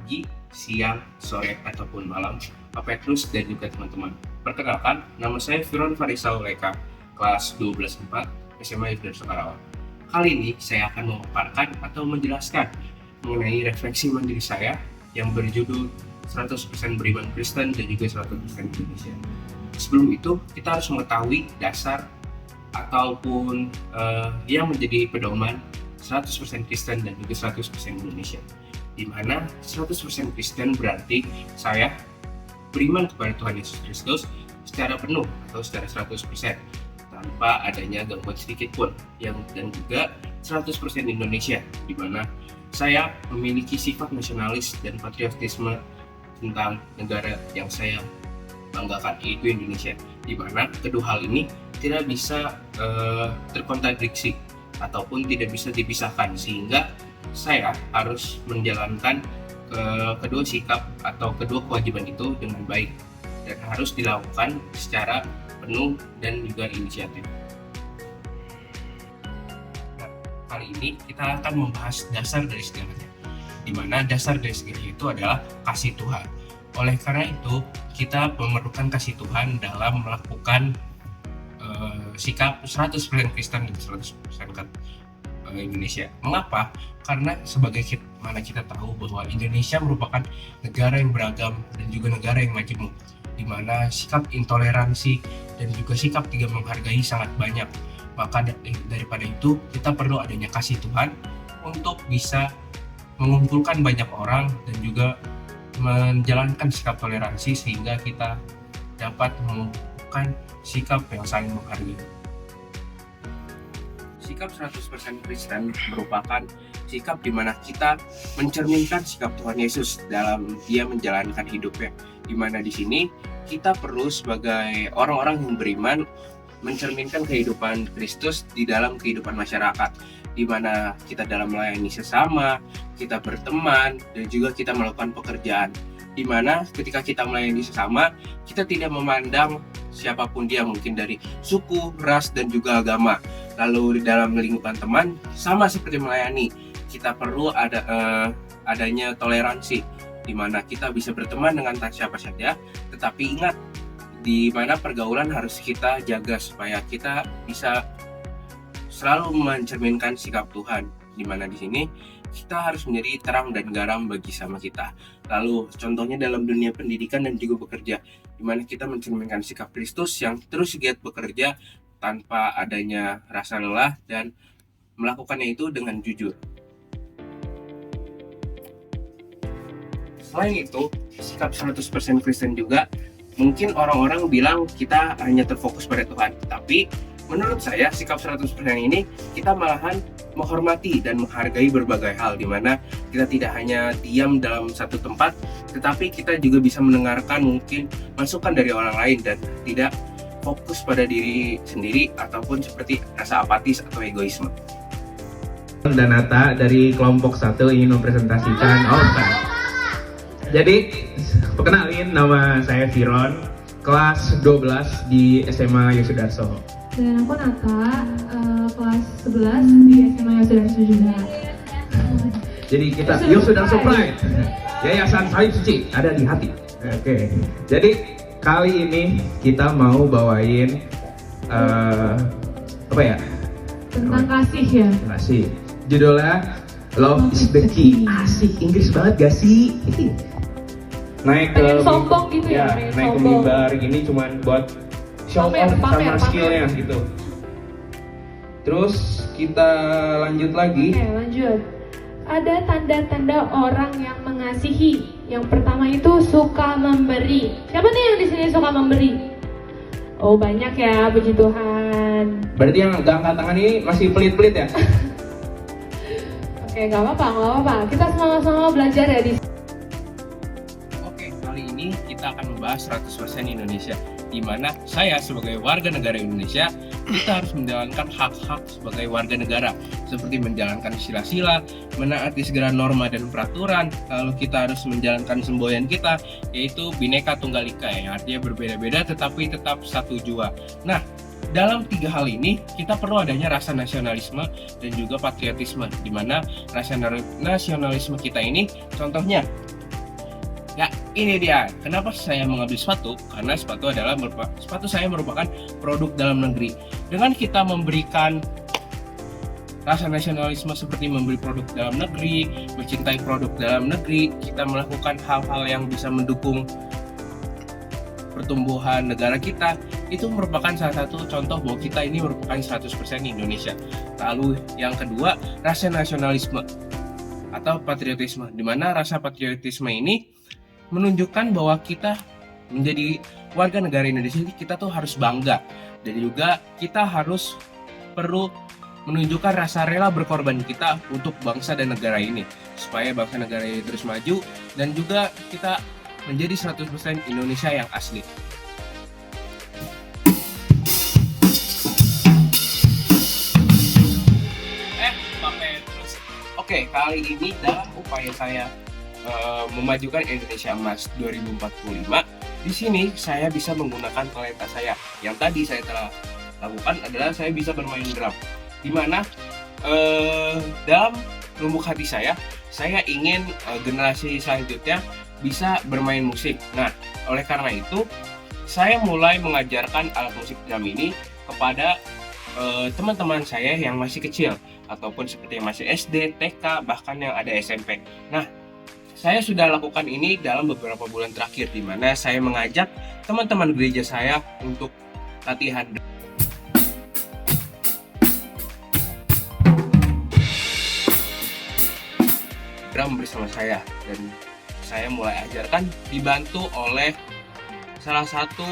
pagi, siang, sore, ataupun malam, Pak Petrus dan juga teman-teman. Perkenalkan, nama saya Firon Farisal Leka, kelas 12/4 SMA Yusdarso Karawang. Kali ini saya akan memaparkan atau menjelaskan mengenai refleksi mandiri saya yang berjudul 100% beriman Kristen dan juga 100% Indonesia. Sebelum itu, kita harus mengetahui dasar ataupun yang menjadi pedoman 100% Kristen dan juga 100% Indonesia, di mana 100% Kristen berarti saya beriman kepada Tuhan Yesus Kristus secara penuh atau secara 100% tanpa adanya gangguan sedikit pun, dan juga 100% Indonesia, di mana saya memiliki sifat nasionalis dan patriotisme tentang negara yang saya banggakan, yaitu Indonesia, di mana kedua hal ini tidak bisa terkontradiksi ataupun tidak bisa dipisahkan, sehingga saya harus menjalankan kedua sikap atau kedua kewajiban itu dengan baik dan harus dilakukan secara penuh dan juga inisiatif. Nah, kali ini kita akan membahas dasar dari segalanya, di mana dasar dari segalanya itu adalah kasih Tuhan. Oleh karena itu, kita memerlukan kasih Tuhan dalam melakukan sikap 100% Kristen dan 100% Indonesia. Mengapa? Karena mana kita tahu bahwa Indonesia merupakan negara yang beragam dan juga negara yang majemuk, di mana sikap intoleransi dan juga sikap tidak menghargai sangat banyak. Maka daripada itu, kita perlu adanya kasih Tuhan untuk bisa mengumpulkan banyak orang dan juga menjalankan sikap toleransi, sehingga kita dapat mengumpulkan sikap yang saling menghargai. Sikap 100% Kristen merupakan sikap di mana kita mencerminkan sikap Tuhan Yesus dalam Dia menjalankan hidupnya, di mana di sini kita perlu sebagai orang-orang yang beriman mencerminkan kehidupan Kristus di dalam kehidupan masyarakat, di mana kita dalam melayani sesama, kita berteman, dan juga kita melakukan pekerjaan, di mana ketika kita melayani sesama, kita tidak memandang siapapun dia, mungkin dari suku, ras, dan juga agama. Lalu di dalam lingkungan teman, sama seperti melayani, kita perlu adanya toleransi, di mana kita bisa berteman dengan siapa saja, tetapi ingat, di mana pergaulan harus kita jaga supaya kita bisa selalu mencerminkan sikap Tuhan, di mana di sini kita harus menjadi terang dan garam bagi sama kita. Lalu contohnya dalam dunia pendidikan dan juga bekerja, di mana kita mencerminkan sikap Kristus yang terus giat bekerja tanpa adanya rasa lelah dan melakukannya itu dengan jujur. Selain itu, sikap 100% Kristen juga, mungkin orang-orang bilang kita hanya terfokus pada Tuhan, tapi menurut saya sikap 100% ini kita malahan menghormati dan menghargai berbagai hal, di mana kita tidak hanya diam dalam satu tempat, tetapi kita juga bisa mendengarkan mungkin masukan dari orang lain dan tidak fokus pada diri sendiri ataupun seperti rasa apatis atau egoisme. Dan Nata dari kelompok 1 ingin mempresentasikan Jadi, perkenalin, nama saya Firon, kelas 12 di SMA Yosudarso. Dan aku Nata, kelas 11 di SMA Yosudarso juga. Jadi kita Yosudarso Pride, Yayasan Salib Suci, ada di hati. Oke. Jadi kali ini kita mau bawain Tentang kasih ya. Kasih. Judulnya Love is the Key. Asik, Inggris banget gak sih? Naik ke sombong gitu ya, naik ke mimbar gini cuman buat show off sama skillnya gitu. Terus kita lanjut lagi. Oke, lanjut. Ada tanda-tanda orang yang mengasihi. Yang pertama itu suka memberi. Siapa nih yang di sini suka memberi? Oh, banyak ya, puji Tuhan. Berarti yang gak angkat tangan ini masih pelit-pelit ya? Oke, gak apa-apa. Kita sama-sama belajar ya di sini. Oke, kali ini kita akan membahas 100% Indonesia, di mana saya sebagai warga negara Indonesia, kita harus menjalankan hak-hak sebagai warga negara, seperti menjalankan sila-sila, menaati segala norma dan peraturan, lalu kita harus menjalankan semboyan kita, yaitu Bhinneka Tunggal Ika, yang artinya berbeda-beda tetapi tetap satu jua. Nah, dalam tiga hal ini, kita perlu adanya rasa nasionalisme dan juga patriotisme, di mana nasionalisme kita ini, contohnya, Ini dia, kenapa saya mengambil sepatu? Karena sepatu saya merupakan produk dalam negeri. Dengan kita memberikan rasa nasionalisme seperti membeli produk dalam negeri, mencintai produk dalam negeri, kita melakukan hal-hal yang bisa mendukung pertumbuhan negara kita, itu merupakan salah satu contoh bahwa kita ini merupakan 100% Indonesia. Lalu yang kedua, rasa nasionalisme atau patriotisme, di mana rasa patriotisme ini menunjukkan bahwa kita menjadi warga negara Indonesia, kita tuh harus bangga, dan juga kita harus perlu menunjukkan rasa rela berkorban kita untuk bangsa dan negara ini, supaya bangsa negara ini terus maju dan juga kita menjadi 100% Indonesia yang asli. Oke, kali ini dalam upaya saya memajukan Indonesia Emas 2045, di sini saya bisa menggunakan talenta saya. Yang tadi saya telah lakukan adalah saya bisa bermain drum, dimana dalam lubuk hati saya ingin generasi selanjutnya bisa bermain musik. Nah, oleh karena itu saya mulai mengajarkan alat musik drum ini kepada teman-teman saya yang masih kecil, ataupun seperti yang masih SD, TK, bahkan yang ada SMP. Nah, saya sudah lakukan ini dalam beberapa bulan terakhir, di mana saya mengajak teman-teman gereja saya untuk latihan drum bersama saya, dan saya mulai ajarkan dibantu oleh salah satu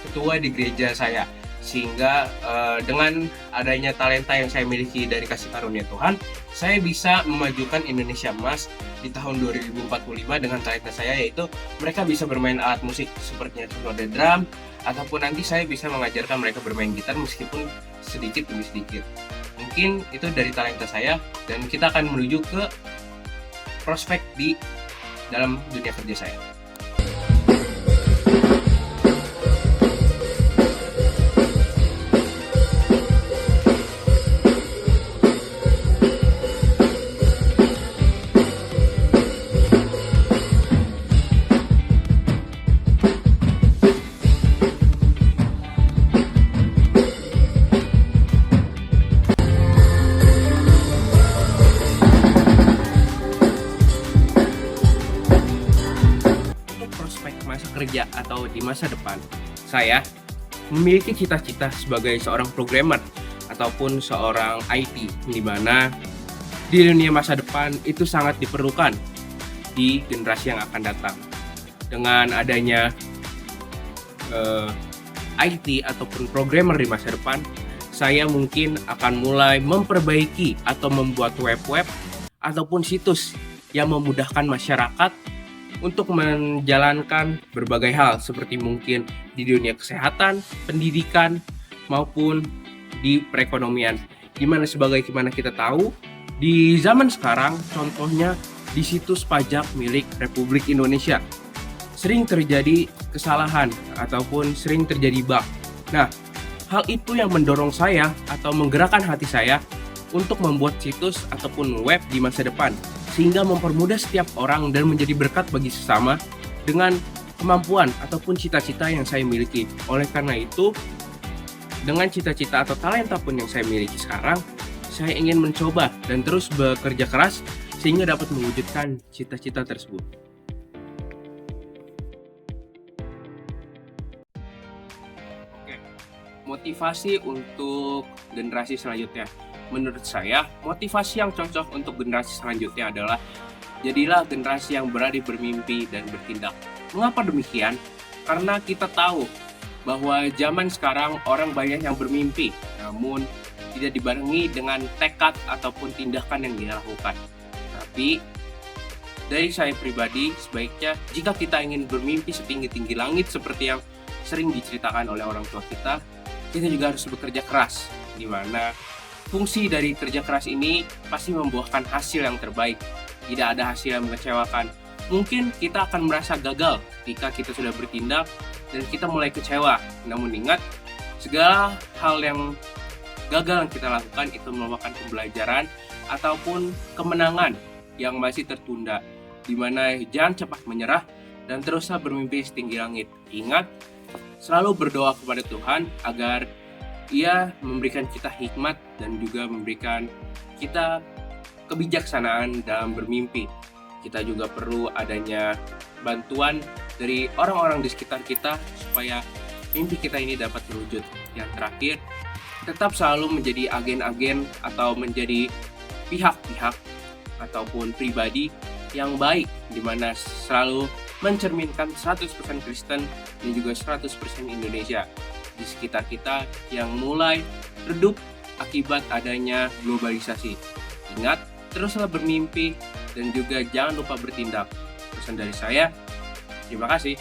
ketua di gereja saya. Sehingga dengan adanya talenta yang saya miliki dari kasih karunia Tuhan, saya bisa memajukan Indonesia Emas di tahun 2045 dengan talenta saya, yaitu mereka bisa bermain alat musik seperti keyboard drum, ataupun nanti saya bisa mengajarkan mereka bermain gitar meskipun sedikit demi sedikit. Mungkin itu dari talenta saya, dan kita akan menuju ke prospek di dalam dunia kerja saya. Kerja atau di masa depan, saya memiliki cita-cita sebagai seorang programmer ataupun seorang IT, di mana di dunia masa depan itu sangat diperlukan di generasi yang akan datang. Dengan adanya IT ataupun programmer di masa depan, saya mungkin akan mulai memperbaiki atau membuat web-web ataupun situs yang memudahkan masyarakat untuk menjalankan berbagai hal, seperti mungkin di dunia kesehatan, pendidikan, maupun di perekonomian. Dimana sebagaimana kita tahu, di zaman sekarang contohnya di situs pajak milik Republik Indonesia sering terjadi kesalahan ataupun sering terjadi bug. Nah, hal itu yang mendorong saya atau menggerakkan hati saya untuk membuat situs ataupun web di masa depan, sehingga mempermudah setiap orang dan menjadi berkat bagi sesama dengan kemampuan ataupun cita-cita yang saya miliki. Oleh karena itu, dengan cita-cita atau talenta pun yang saya miliki sekarang, saya ingin mencoba dan terus bekerja keras sehingga dapat mewujudkan cita-cita tersebut. Oke, motivasi untuk generasi selanjutnya. Menurut saya, motivasi yang cocok untuk generasi selanjutnya adalah jadilah generasi yang berani bermimpi dan bertindak. Mengapa demikian? Karena kita tahu bahwa zaman sekarang orang banyak yang bermimpi, namun tidak dibarengi dengan tekad ataupun tindakan yang dilakukan. Tapi dari saya pribadi, sebaiknya jika kita ingin bermimpi setinggi-tinggi langit seperti yang sering diceritakan oleh orang tua kita juga harus bekerja keras, di mana fungsi dari kerja keras ini pasti membuahkan hasil yang terbaik. Tidak ada hasil yang mengecewakan. Mungkin kita akan merasa gagal ketika kita sudah bertindak dan kita mulai kecewa. Namun ingat, segala hal yang gagal yang kita lakukan itu merupakan pembelajaran ataupun kemenangan yang masih tertunda. Di mana jangan cepat menyerah, dan teruslah bermimpi setinggi langit. Ingat, selalu berdoa kepada Tuhan agar Ia memberikan kita hikmat dan juga memberikan kita kebijaksanaan dalam bermimpi. Kita juga perlu adanya bantuan dari orang-orang di sekitar kita supaya mimpi kita ini dapat terwujud. Yang terakhir, tetap selalu menjadi agen-agen atau menjadi pihak-pihak ataupun pribadi yang baik, di mana selalu mencerminkan 100% Kristen dan juga 100% Indonesia di sekitar kita yang mulai redup akibat adanya globalisasi. Ingat, teruslah bermimpi dan juga jangan lupa bertindak. Pesan dari saya, terima kasih.